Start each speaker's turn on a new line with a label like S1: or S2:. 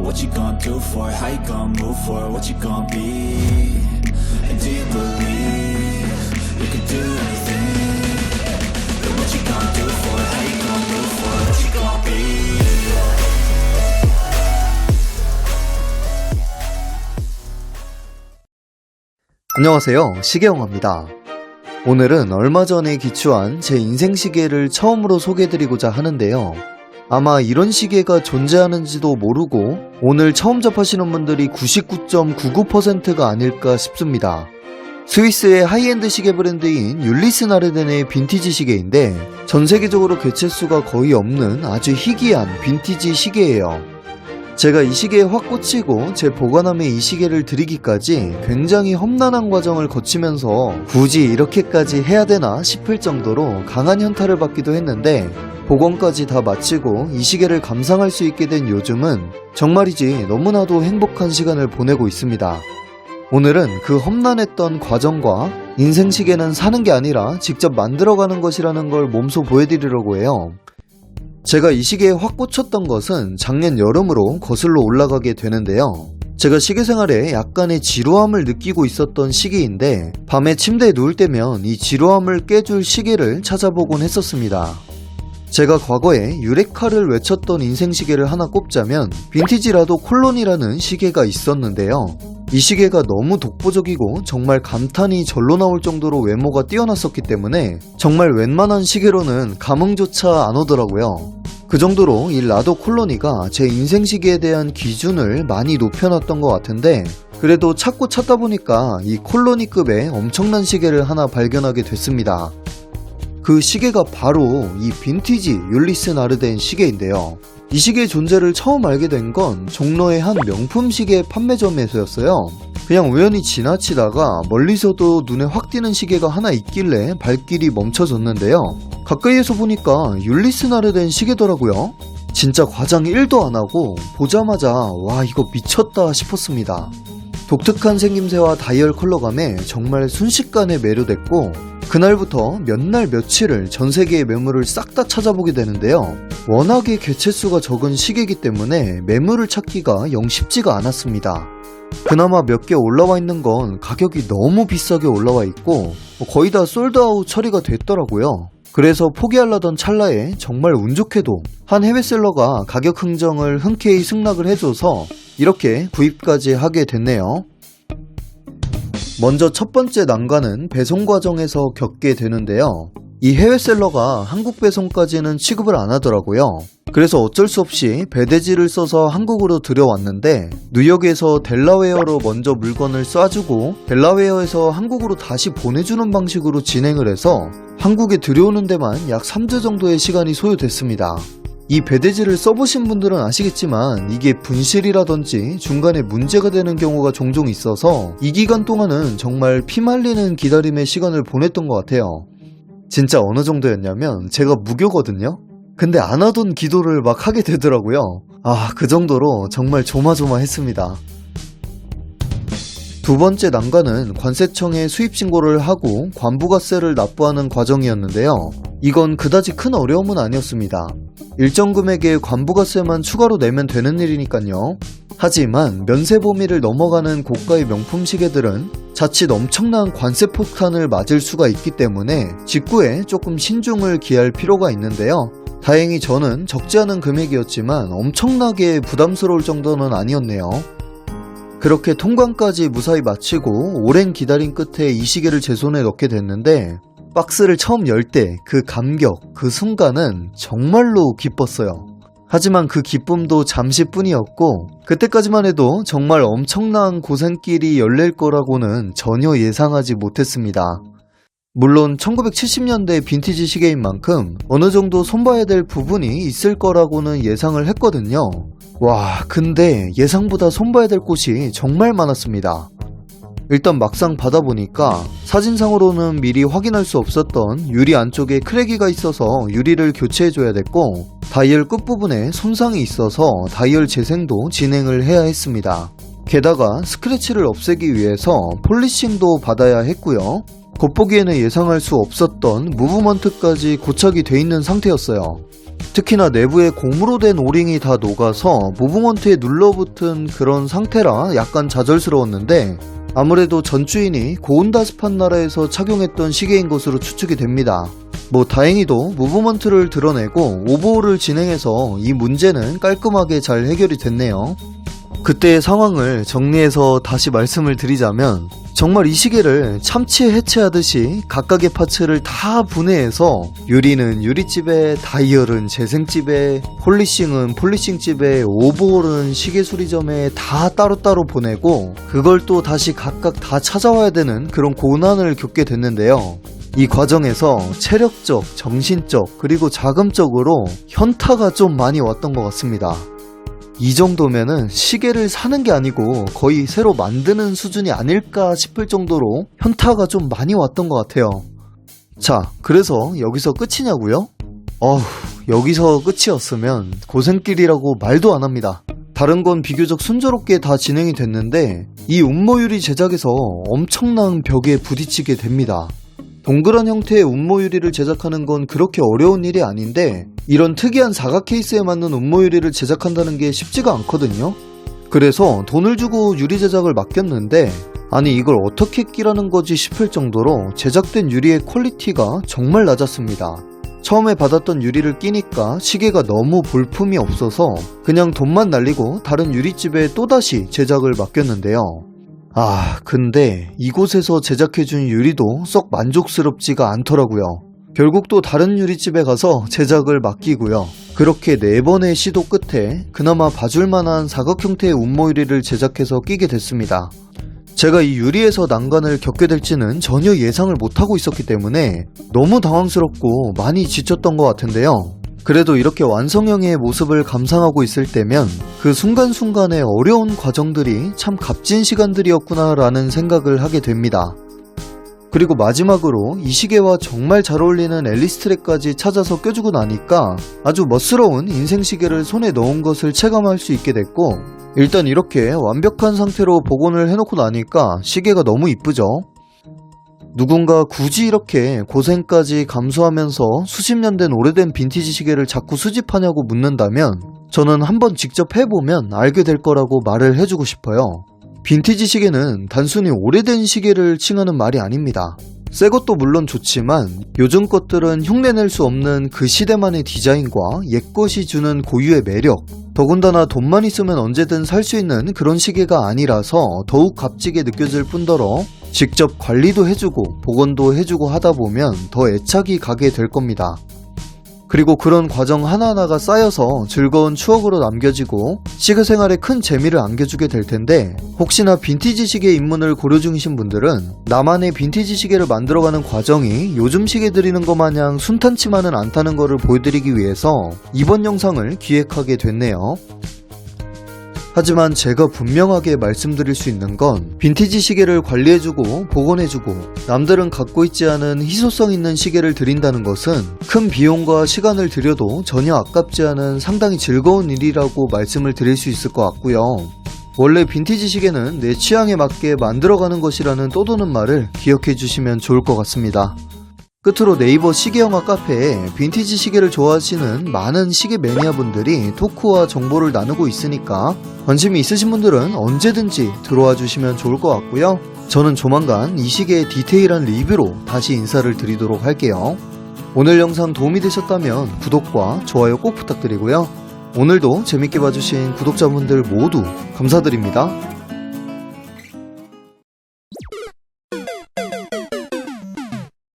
S1: what you gonna do for it? How you gonna move for it? What you gonna be? And do you believe you can do anything? But what you gonna do for it? How you gonna move for it? What you gonna be?
S2: 안녕하세요, 시계영화입니다. 오늘은 얼마 전에 기초한 제 인생 시계를 처음으로 소개해드리고자 하는데요. 아마 이런 시계가 존재하는지도 모르고 오늘 처음 접하시는 분들이 99.99%가 아닐까 싶습니다. 스위스의 하이엔드 시계 브랜드인 율리스 나르덴의 빈티지 시계인데 전 세계적으로 개체수가 거의 없는 아주 희귀한 빈티지 시계예요. 제가 이 시계에 확 꽂히고 제 보관함에 이 시계를 드리기까지 굉장히 험난한 과정을 거치면서 굳이 이렇게까지 해야 되나 싶을 정도로 강한 현타를 받기도 했는데 복원까지 다 마치고 이 시계를 감상할 수 있게 된 요즘은 정말이지 너무나도 행복한 시간을 보내고 있습니다. 오늘은 그 험난했던 과정과 인생 시계는 사는 게 아니라 직접 만들어가는 것이라는 걸 몸소 보여드리려고 해요. 제가 이 시계에 확 꽂혔던 것은 작년 여름으로 거슬러 올라가게 되는데요. 제가 시계 생활에 약간의 지루함을 느끼고 있었던 시기인데 밤에 침대에 누울 때면 이 지루함을 깨줄 시계를 찾아보곤 했었습니다. 제가 과거에 유레카를 외쳤던 인생 시계를 하나 꼽자면 빈티지라도 콜론이라는 시계가 있었는데요. 이 시계가 너무 독보적이고 정말 감탄이 절로 나올 정도로 외모가 뛰어났었기 때문에 정말 웬만한 시계로는 감흥조차 안 오더라고요. 그 정도로 이 라도 콜로니가 제 인생 시계에 대한 기준을 많이 높여놨던 것 같은데 그래도 찾고 찾다 보니까 이 콜로니급의 엄청난 시계를 하나 발견하게 됐습니다. 그 시계가 바로 이 빈티지 율리스 나르덴 시계인데요. 이 시계의 존재를 처음 알게 된 건 종로의 한 명품 시계 판매점에서였어요. 그냥 우연히 지나치다가 멀리서도 눈에 확 띄는 시계가 하나 있길래 발길이 멈춰졌는데요. 가까이에서 보니까 율리스 나르덴 시계더라고요. 진짜 과장 1도 안 하고 보자마자 와 이거 미쳤다 싶었습니다. 독특한 생김새와 다이얼 컬러감에 정말 순식간에 매료됐고 그날부터 몇 날 며칠을 전세계의 매물을 싹 다 찾아보게 되는데요. 워낙에 개체수가 적은 시계이기 때문에 매물을 찾기가 영 쉽지가 않았습니다. 그나마 몇 개 올라와 있는 건 가격이 너무 비싸게 올라와 있고 거의 다 솔드아웃 처리가 됐더라고요. 그래서 포기하려던 찰나에 정말 운 좋게도 한 해외셀러가 가격 흥정을 흔쾌히 승낙을 해줘서 이렇게 구입까지 하게 됐네요. 먼저 첫 번째 난관은 배송 과정에서 겪게 되는데요. 이 해외셀러가 한국 배송까지는 취급을 안 하더라고요. 그래서 어쩔 수 없이 배대지를 써서 한국으로 들여왔는데 뉴욕에서 델라웨어로 먼저 물건을 쏴주고 델라웨어에서 한국으로 다시 보내주는 방식으로 진행을 해서 한국에 들여오는 데만 약 3주 정도의 시간이 소요됐습니다. 이 배대지를 써보신 분들은 아시겠지만 이게 분실이라든지 중간에 문제가 되는 경우가 종종 있어서 이 기간 동안은 정말 피말리는 기다림의 시간을 보냈던 것 같아요. 진짜 어느 정도였냐면 제가 무교거든요? 근데 안 하던 기도를 막 하게 되더라고요. 그 정도로 정말 조마조마했습니다. 두 번째 난관은 관세청에 수입 신고를 하고 관부가세를 납부하는 과정이었는데요. 이건 그다지 큰 어려움은 아니었습니다. 일정 금액의 관부가세만 추가로 내면 되는 일이니까요. 하지만 면세 범위를 넘어가는 고가의 명품 시계들은 자칫 엄청난 관세 폭탄을 맞을 수가 있기 때문에 직구에 조금 신중을 기할 필요가 있는데요. 다행히 저는 적지 않은 금액이었지만 엄청나게 부담스러울 정도는 아니었네요. 그렇게 통관까지 무사히 마치고 오랜 기다림 끝에 이 시계를 제 손에 넣게 됐는데 박스를 처음 열 때 그 감격, 그 순간은 정말로 기뻤어요. 하지만 그 기쁨도 잠시뿐이었고 그때까지만 해도 정말 엄청난 고생길이 열릴 거라고는 전혀 예상하지 못했습니다. 물론 1970년대 빈티지 시계인 만큼 어느 정도 손봐야 될 부분이 있을 거라고는 예상을 했거든요. 와, 근데 예상보다 손봐야 될 곳이 정말 많았습니다. 일단 막상 받아보니까 사진상으로는 미리 확인할 수 없었던 유리 안쪽에 크래기가 있어서 유리를 교체해줘야 됐고 다이얼 끝부분에 손상이 있어서 다이얼 재생도 진행을 해야 했습니다. 게다가 스크래치를 없애기 위해서 폴리싱도 받아야 했고요. 겉보기에는 예상할 수 없었던 무브먼트까지 고착이 돼 있는 상태였어요. 특히나 내부에 고무로 된 오링이 다 녹아서 무브먼트에 눌러붙은 그런 상태라 약간 좌절스러웠는데 아무래도 전 주인이 고온다습한 나라에서 착용했던 시계인 것으로 추측이 됩니다. 뭐 다행히도 무브먼트를 드러내고 오버홀을 진행해서 이 문제는 깔끔하게 잘 해결이 됐네요. 그때의 상황을 정리해서 다시 말씀을 드리자면 정말 이 시계를 참치 해체하듯이 각각의 파츠를 다 분해해서 유리는 유리집에, 다이얼은 재생집에, 폴리싱은 폴리싱집에, 오버홀은 시계 수리점에 다 따로따로 보내고 그걸 또 다시 각각 다 찾아와야 되는 그런 고난을 겪게 됐는데요. 이 과정에서 체력적, 정신적, 그리고 자금적으로 현타가 좀 많이 왔던 것 같습니다. 이 정도면은 시계를 사는 게 아니고 거의 새로 만드는 수준이 아닐까 싶을 정도로 현타가 좀 많이 왔던 것 같아요. 자, 그래서 여기서 끝이냐고요? 여기서 끝이었으면 고생길이라고 말도 안 합니다. 다른 건 비교적 순조롭게 다 진행이 됐는데 이 운모유리 제작에서 엄청난 벽에 부딪히게 됩니다. 동그란 형태의 운모유리를 제작하는 건 그렇게 어려운 일이 아닌데 이런 특이한 사각 케이스에 맞는 운모유리를 제작한다는 게 쉽지가 않거든요. 그래서 돈을 주고 유리 제작을 맡겼는데 아니 이걸 어떻게 끼라는 거지 싶을 정도로 제작된 유리의 퀄리티가 정말 낮았습니다. 처음에 받았던 유리를 끼니까 시계가 너무 볼품이 없어서 그냥 돈만 날리고 다른 유리집에 또다시 제작을 맡겼는데요. 근데 이곳에서 제작해준 유리도 썩 만족스럽지가 않더라고요. 결국 또 다른 유리집에 가서 제작을 맡기고요. 그렇게 4번의 시도 끝에 그나마 봐줄만한 사각 형태의 운모유리를 제작해서 끼게 됐습니다. 제가 이 유리에서 난관을 겪게 될지는 전혀 예상을 못하고 있었기 때문에 너무 당황스럽고 많이 지쳤던 것 같은데요. 그래도 이렇게 완성형의 모습을 감상하고 있을 때면 그 순간순간의 어려운 과정들이 참 값진 시간들이었구나 라는 생각을 하게 됩니다. 그리고 마지막으로 이 시계와 정말 잘 어울리는 앨리스트랙까지 찾아서 껴주고 나니까 아주 멋스러운 인생시계를 손에 넣은 것을 체감할 수 있게 됐고 일단 이렇게 완벽한 상태로 복원을 해놓고 나니까 시계가 너무 이쁘죠? 누군가 굳이 이렇게 고생까지 감수하면서 수십 년 된 오래된 빈티지 시계를 자꾸 수집하냐고 묻는다면 저는 한번 직접 해보면 알게 될 거라고 말을 해주고 싶어요. 빈티지 시계는 단순히 오래된 시계를 칭하는 말이 아닙니다. 새 것도 물론 좋지만 요즘 것들은 흉내낼 수 없는 그 시대만의 디자인과 옛것이 주는 고유의 매력, 더군다나 돈만 있으면 언제든 살 수 있는 그런 시계가 아니라서 더욱 값지게 느껴질 뿐더러 직접 관리도 해주고 복원도 해주고 하다 보면 더 애착이 가게 될 겁니다. 그리고 그런 과정 하나하나가 쌓여서 즐거운 추억으로 남겨지고 시계 생활에 큰 재미를 안겨주게 될 텐데 혹시나 빈티지 시계 입문을 고려 중이신 분들은 나만의 빈티지 시계를 만들어가는 과정이 요즘 시계 드리는 것 마냥 순탄치만은 않다는 것을 보여드리기 위해서 이번 영상을 기획하게 됐네요. 하지만 제가 분명하게 말씀드릴 수 있는 건 빈티지 시계를 관리해주고 복원해주고 남들은 갖고 있지 않은 희소성 있는 시계를 드린다는 것은 큰 비용과 시간을 들여도 전혀 아깝지 않은 상당히 즐거운 일이라고 말씀을 드릴 수 있을 것 같고요. 원래 빈티지 시계는 내 취향에 맞게 만들어가는 것이라는 떠도는 말을 기억해 주시면 좋을 것 같습니다. 끝으로 네이버 시계영화 카페에 빈티지 시계를 좋아하시는 많은 시계 매니아분들이 토크와 정보를 나누고 있으니까 관심이 있으신 분들은 언제든지 들어와 주시면 좋을 것 같고요. 저는 조만간 이 시계의 디테일한 리뷰로 다시 인사를 드리도록 할게요. 오늘 영상 도움이 되셨다면 구독과 좋아요 꼭 부탁드리고요. 오늘도 재밌게 봐주신 구독자분들 모두 감사드립니다.